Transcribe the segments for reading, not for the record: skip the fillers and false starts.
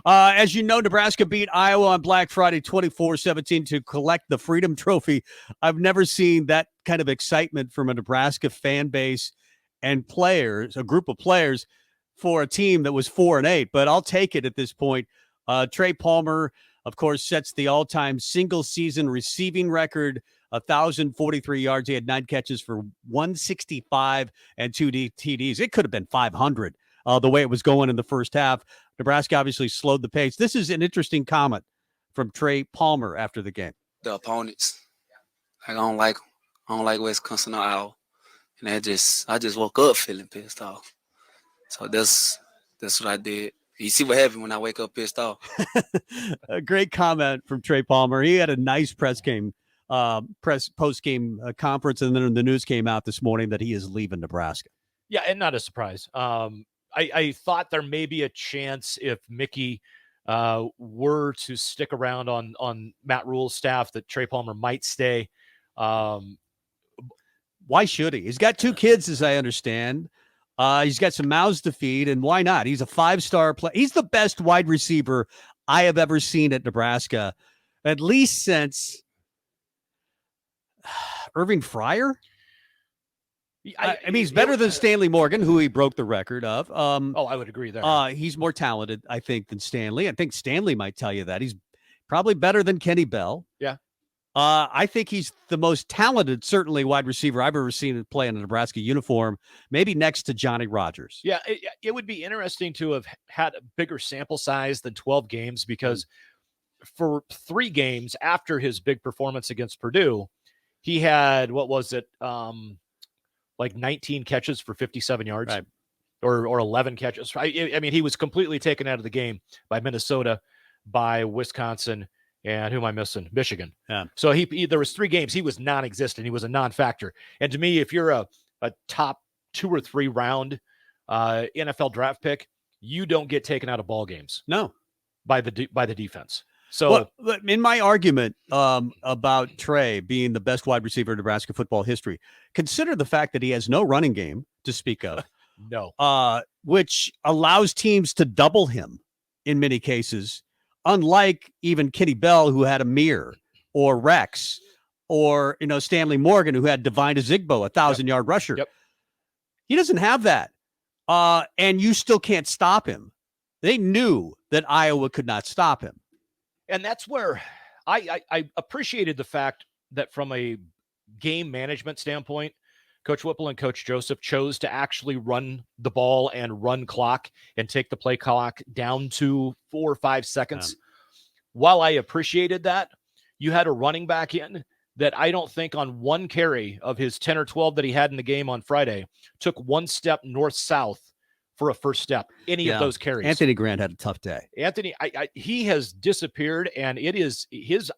As you know, Nebraska beat Iowa on Black Friday 24-17 to collect the Freedom Trophy. I've never seen that kind of excitement from a Nebraska fan base and players, a group of players, for a team that was 4-8. But I'll take it at this point. Trey Palmer, of course, sets the all-time single-season receiving record, 1,043 yards. He had 9 catches for 165 and 2 TDs. It could have been 500 the way it was going in the first half. Nebraska obviously slowed the pace. This is an interesting comment from Trey Palmer after the game. The opponents, like, I don't like them. I don't like Wisconsin or Iowa. And I just woke up feeling pissed off. So that's what I did. You see what happened when I wake up pissed off. A great comment from Trey Palmer. He had a nice post-game conference, and then the news came out this morning that he is leaving Nebraska. Yeah, and not a surprise. I thought there may be a chance if Mickey were to stick around on Matt Rhule's staff that Trey Palmer might stay. Why should he? He's got 2 kids, as I understand. He's got some mouths to feed, and why not? He's a 5-star player. He's the best wide receiver I have ever seen at Nebraska, at least since Irving Fryer. I mean, he's better than Stanley Morgan, who he broke the record of. I would agree there. He's more talented, I think, than Stanley. I think Stanley might tell you that. He's probably better than Kenny Bell. Yeah. I think he's the most talented, certainly, wide receiver I've ever seen play in a Nebraska uniform, maybe next to Johnny Rodgers. Yeah, it would be interesting to have had a bigger sample size than 12 games because for 3 games after his big performance against Purdue, he had, like 19 catches for 57 yards, right, or 11 catches. I mean, he was completely taken out of the game by Minnesota, by Wisconsin, and who am I missing? Michigan. Yeah. So there was 3 games. He was non-existent. He was a non-factor. And to me, if you're a top 2 or 3 round NFL draft pick, you don't get taken out of ball games. No, by the defense. So in my argument about Trey being the best wide receiver in Nebraska football history, consider the fact that he has no running game to speak of. No. Which allows teams to double him in many cases, unlike even Kenny Bell, who had Amir, or Rex, or Stanley Morgan, who had Divine Azigbo, 1,000-yard rusher. Yep. He doesn't have that. And you still can't stop him. They knew that Iowa could not stop him. And that's where I appreciated the fact that from a game management standpoint, Coach Whipple and Coach Joseph chose to actually run the ball and run clock and take the play clock down to 4 or 5 seconds. Yeah. While I appreciated that, you had a running back in that I don't think on 1 carry of his 10 or 12 that he had in the game on Friday took 1 step north-south for a first step, any of those carries. Anthony Grant had a tough day. Anthony, he has disappeared, and it is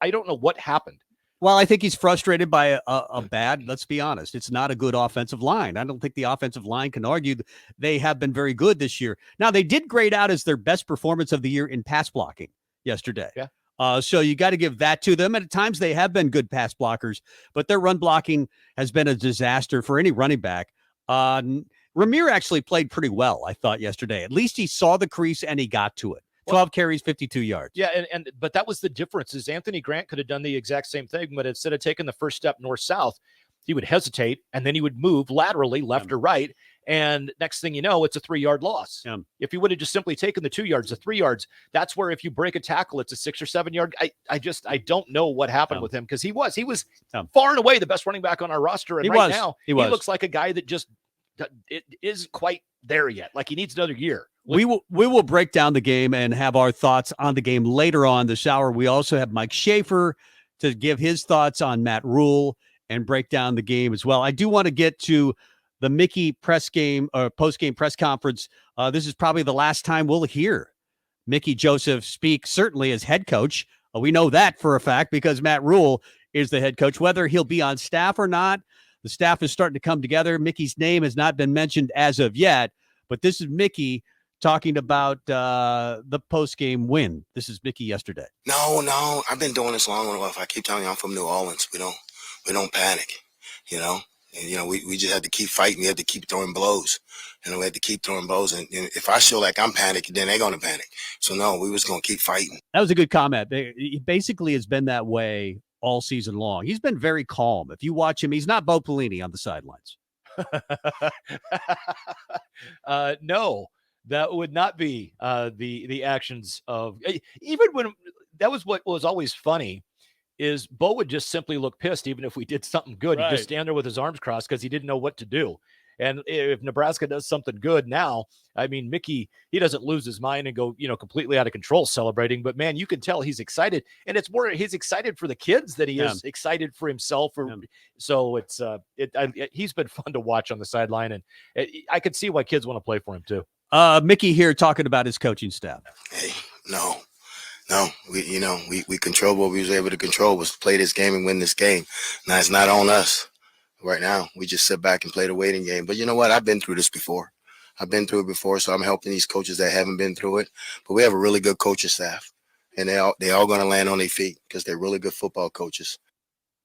I don't know what happened. Well, I think he's frustrated by a bad, let's be honest, it's not a good offensive line. I don't think the offensive line can argue they have been very good this year. Now, they did grade out as their best performance of the year in pass blocking yesterday. Yeah. So you got to give that to them. And at times they have been good pass blockers, but their run blocking has been a disaster for any running back. Ramir actually played pretty well, I thought, yesterday. At least he saw the crease and he got to it. 12 carries, 52 yards. Yeah, but that was the difference is Anthony Grant could have done the exact same thing, but instead of taking the first step north-south, he would hesitate, and then he would move laterally left or right, and next thing you know, it's a 3-yard loss. Yeah. If he would have just simply taken the 2 yards, the 3 yards, that's where if you break a tackle, it's a 6 or 7 yard. I don't know what happened with him because he was far and away the best running back on our roster, and now he looks like a guy that just it isn't quite there yet. Like he needs another year. We will break down the game and have our thoughts on the game later on this hour. We also have Mike Schaefer to give his thoughts on Matt Rhule and break down the game as well. I do want to get to the Mickey post-game press conference. This is probably the last time we'll hear Mickey Joseph speak, certainly as head coach. We know that for a fact because Matt Rhule is the head coach. Whether he'll be on staff or not, the staff is starting to come together. Mickey's name has not been mentioned as of yet, but this is Mickey talking about the post-game win. This is Mickey yesterday. No. I've been doing this long enough. I keep telling you I'm from New Orleans. We don't panic, And, we just had to keep fighting. We had to keep throwing blows. And we had to keep throwing blows. And if I show like I'm panicking, then they're going to panic. So, no, we was going to keep fighting. That was a good comment. He basically has been that way all season long. He's been very calm. If you watch him, he's not Bo Pelini on the sidelines. No, that would not be the actions of, even when that was what was always funny, is Bo would just simply look pissed even if we did something good. Right. He'd just stand there with his arms crossed because he didn't know what to do. And if Nebraska does something good now, I mean, Mickey, he doesn't lose his mind and go, completely out of control celebrating. But, man, you can tell he's excited. And it's more he's excited for the kids than he is excited for himself. So he's been fun to watch on the sideline. And I could see why kids want to play for him, too. Mickey here talking about his coaching staff. Hey, no, we control what we was able to control, was play this game and win this game. Now it's not on us right now. We just sit back and play the waiting game. But you know what? I've been through this before. So I'm helping these coaches that haven't been through it. But we have a really good coaching staff, and they all going to land on their feet because they're really good football coaches.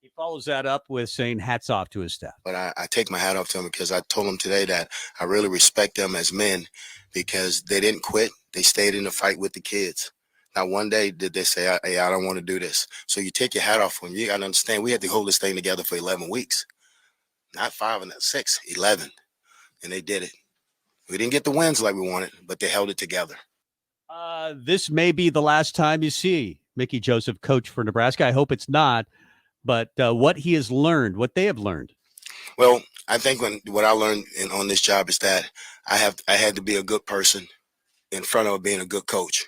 He follows that up with saying hats off to his staff. But I take my hat off to them because I told them today that I really respect them as men because they didn't quit. They stayed in the fight with the kids. Not one day did they say, hey, I don't want to do this. So you take your hat off from them. You got to understand we had to hold this thing together for 11 weeks. Not 5 and not 6, 11. And they did it. We didn't get the wins like we wanted, but they held it together. This may be the last time you see Mickey Joseph coach for Nebraska. I hope it's not. But what he has learned, what they have learned. Well, I think what I learned on this job is that I had to be a good person in front of being a good coach,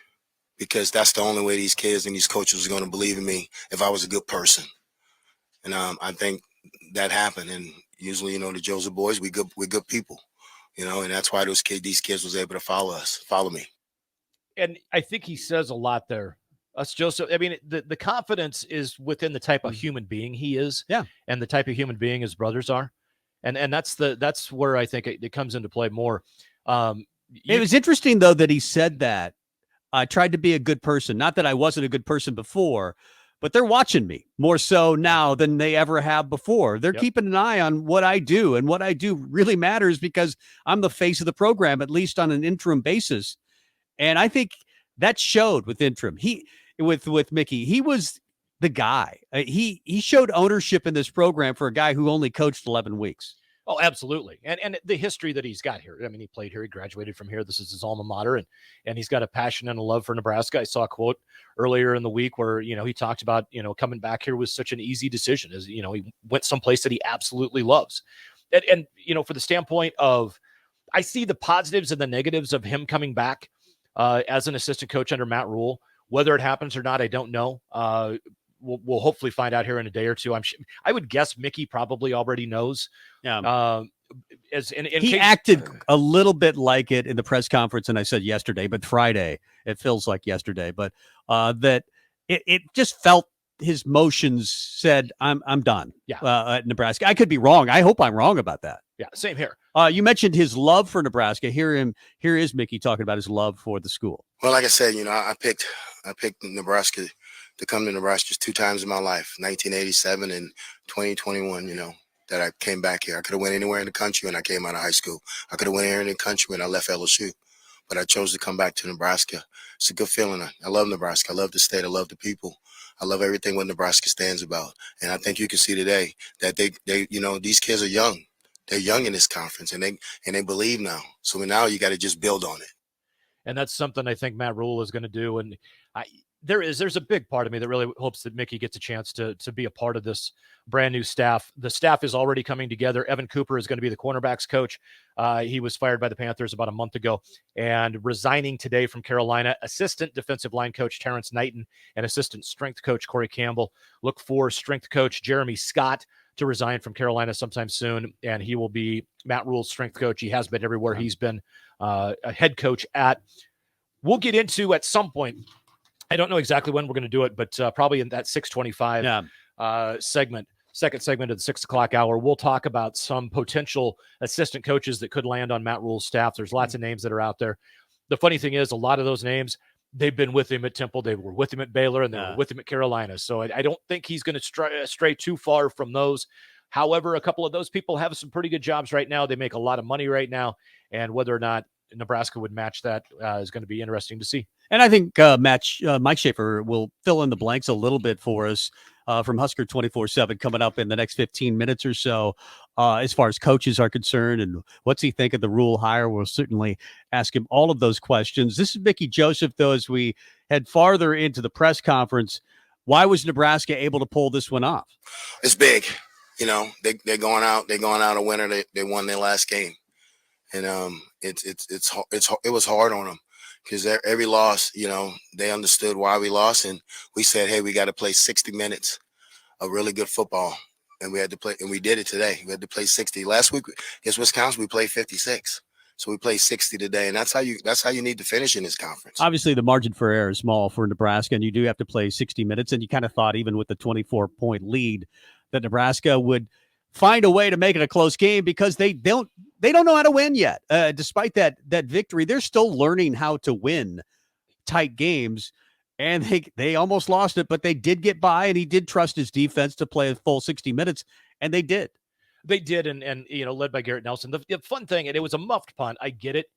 because that's the only way these kids and these coaches are going to believe in me, if I was a good person. And I think that happened. And usually, the Joseph boys, we're good people, and that's why these kids was able to follow me. And I think he says a lot there. Us, Joseph. I mean, the confidence is within the type of human being he is, and the type of human being his brothers are, and that's where I think it comes into play more. It was interesting though that he said that. I tried to be a good person. Not that I wasn't a good person before, but they're watching me more so now than they ever have before. They're keeping an eye on what I do, and what I do really matters because I'm the face of the program, at least on an interim basis. And I think that showed with interim. With Mickey, he was the guy. He showed ownership in this program for a guy who only coached 11 weeks. Oh, absolutely. And the history that he's got here. I mean, he played here, he graduated from here. This is his alma mater, and he's got a passion and a love for Nebraska. I saw a quote earlier in the week where, he talked about, coming back here was such an easy decision, as, he went someplace that he absolutely loves. And for the standpoint of, I see the positives and the negatives of him coming back as an assistant coach under Matt Rhule. Whether it happens or not, I don't know. We'll hopefully find out here in a day or two. I would guess Mickey probably already knows. Yeah. He acted a little bit like it in the press conference, and I said yesterday, but Friday. It feels like yesterday, but that it just felt his motions said, "I'm done." Yeah. At Nebraska, I could be wrong. I hope I'm wrong about that. Yeah, same here. You mentioned his love for Nebraska. Here is Mickey talking about his love for the school. Well, like I said, I picked Nebraska to come to Nebraska 2 times in my life, 1987 and 2021, that I came back here. I could have went anywhere in the country when I came out of high school. I could have went anywhere in the country when I left LSU. But I chose to come back to Nebraska. It's a good feeling. I love Nebraska. I love the state. I love the people. I love everything what Nebraska stands about. And I think you can see today that they these kids are young. They're young in this conference, and they believe now. So now you got to just build on it. And that's something I think Matt Rhule is going to do. And there's a big part of me that really hopes that Mickey gets a chance to be a part of this brand new staff. The staff is already coming together. Evan Cooper is going to be the cornerbacks coach. He was fired by the Panthers about a month ago and resigning today from Carolina. Assistant defensive line coach Terrence Knighton and assistant strength coach Corey Campbell. Look for strength coach Jeremy Scott to resign from Carolina sometime soon, and he will be Matt Rhule's strength coach. He has been everywhere he's been a head coach at. We'll get into at some point. I don't know exactly when we're going to do it, but probably in that 6:25 segment, second segment of the 6 o'clock hour, we'll talk about some potential assistant coaches that could land on Matt Rhule's staff. There's lots of names that are out there. The funny thing is, a lot of those names, they've been with him at Temple, they were with him at Baylor, and they were with him at Carolina. So I don't think he's going to stray too far from those. However, a couple of those people have some pretty good jobs right now. They make a lot of money right now, and whether or not Nebraska would match that is going to be interesting to see. And I think Mike Schaefer will fill in the blanks a little bit for us from Husker 24/7 coming up in the next 15 minutes or so as far as coaches are concerned and what's he think of the Rhule hire. We'll certainly ask him all of those questions. This is Mickey Joseph, though, as we head farther into the press conference. Why was Nebraska able to pull this one off? It's big. You know, they're going out a winner. They won their last game. And it was hard on them because every loss, you know, they understood why we lost, and we said, hey, we got to play 60 minutes of really good football, and we had to play, and we did it today. We had to play 60. Last week against Wisconsin, we played 56, so we played 60 today, and that's how you need to finish in this conference. Obviously, the margin for error is small for Nebraska, and you do have to play 60 minutes, and you kind of thought even with the 24-point lead that Nebraska would find a way to make it a close game because they don't know how to win yet. Despite that victory, they're still learning how to win tight games, and they almost lost it, but they did get by, and he did trust his defense to play a full 60 minutes, and they did. They did, and you know, led by Garrett Nelson. The fun thing, and it was a muffed punt, I get it,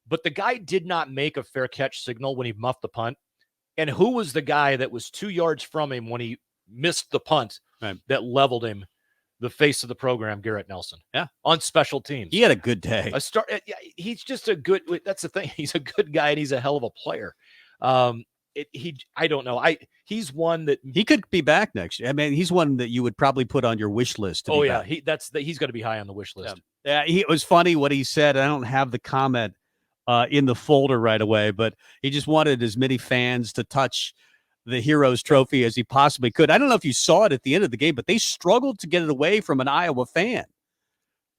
but the guy did not make a fair catch signal when he muffed the punt. And who was the guy that was 2 yards from him when he missed the punt that leveled him? The face of the program, Garrett Nelson. Yeah. On special teams. He had a good day. He's just a good, that's the thing. He's a good guy and he's a hell of a player. I don't know. He's one that he could be back next year. I mean, he's one that you would probably put on your wish list. Oh yeah. He's going to be high on the wish list. Yeah. It was funny what he said. I don't have the comment in the folder right away, but he just wanted as many fans to touch the Heroes Trophy as he possibly could. I don't know if you saw it at the end of the game, but they struggled to get it away from an Iowa fan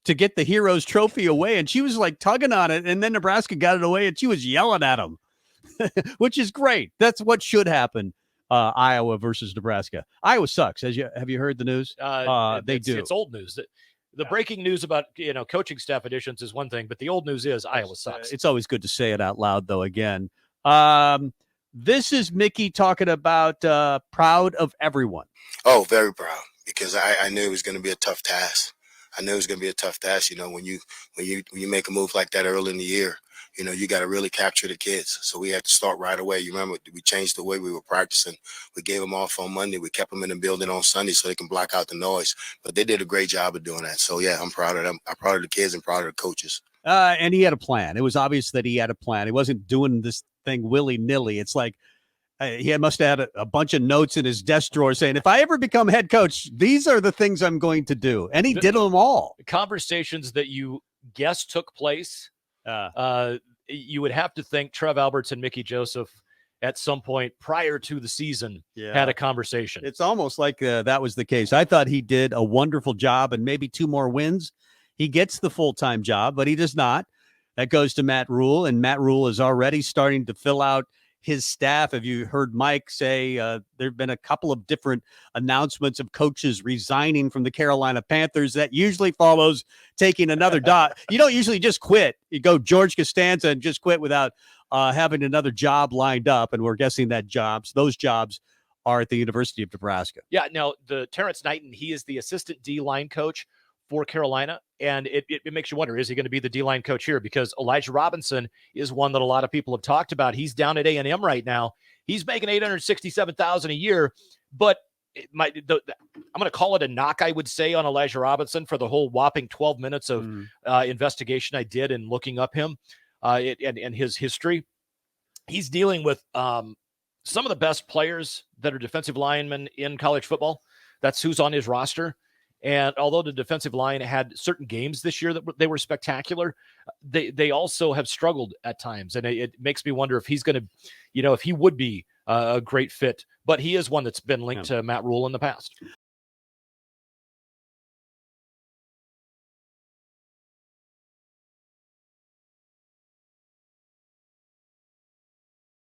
to get the Heroes Trophy away. And she was like tugging on it. And then Nebraska got it away and she was yelling at him, which is great. That's what should happen. Iowa versus Nebraska. Iowa sucks. Have you heard the news? They do. It's old news. The breaking news about, coaching staff additions is one thing, but the old news is Iowa sucks. It's always good to say it out loud though. Again, this is Mickey talking about proud of everyone. Oh, very proud because I knew it was going to be a tough task. When you make a move like that early in the year, you got to really capture the kids. So we had to start right away. You remember we changed the way we were practicing. We gave them off on Monday. We kept them in the building on Sunday so they can block out the noise. But they did a great job of doing that. So yeah, I'm proud of them. I'm proud of the kids and proud of the coaches. And he had a plan. It was obvious that he had a plan. He wasn't doing this thing willy-nilly. It's like he must have had a bunch of notes in his desk drawer saying, if I ever become head coach, these are the things I'm going to do. And he did them all. Conversations that you guess took place, you would have to think Trev Alberts and Mickey Joseph at some point prior to the season had a conversation. It's almost like that was the case. I thought he did a wonderful job and maybe 2 more wins. He gets the full-time job, but he does not. That goes to Matt Rhule, and Matt Rhule is already starting to fill out his staff. Have you heard Mike say there have been a couple of different announcements of coaches resigning from the Carolina Panthers? That usually follows taking another dot. You don't usually just quit. You go George Costanza and just quit without having another job lined up, and we're guessing that those jobs are at the University of Nebraska. Yeah, now the Terrence Knighton, he is the assistant D-line coach for Carolina, and it makes you wonder, is he going to be the D-line coach here? Because Elijah Robinson is one that a lot of people have talked about. He's down at A&M right now. He's making $867,000 a year, but I'm going to call it a knock, I would say, on Elijah Robinson for the whole whopping 12 minutes of investigation I did in looking up him and his history. He's dealing with some of the best players that are defensive linemen in college football. That's who's on his roster. And although the defensive line had certain games this year that they were spectacular, they also have struggled at times. And it makes me wonder if he's going to, if he would be a great fit. But he is one that's been linked to Matt Rhule in the past.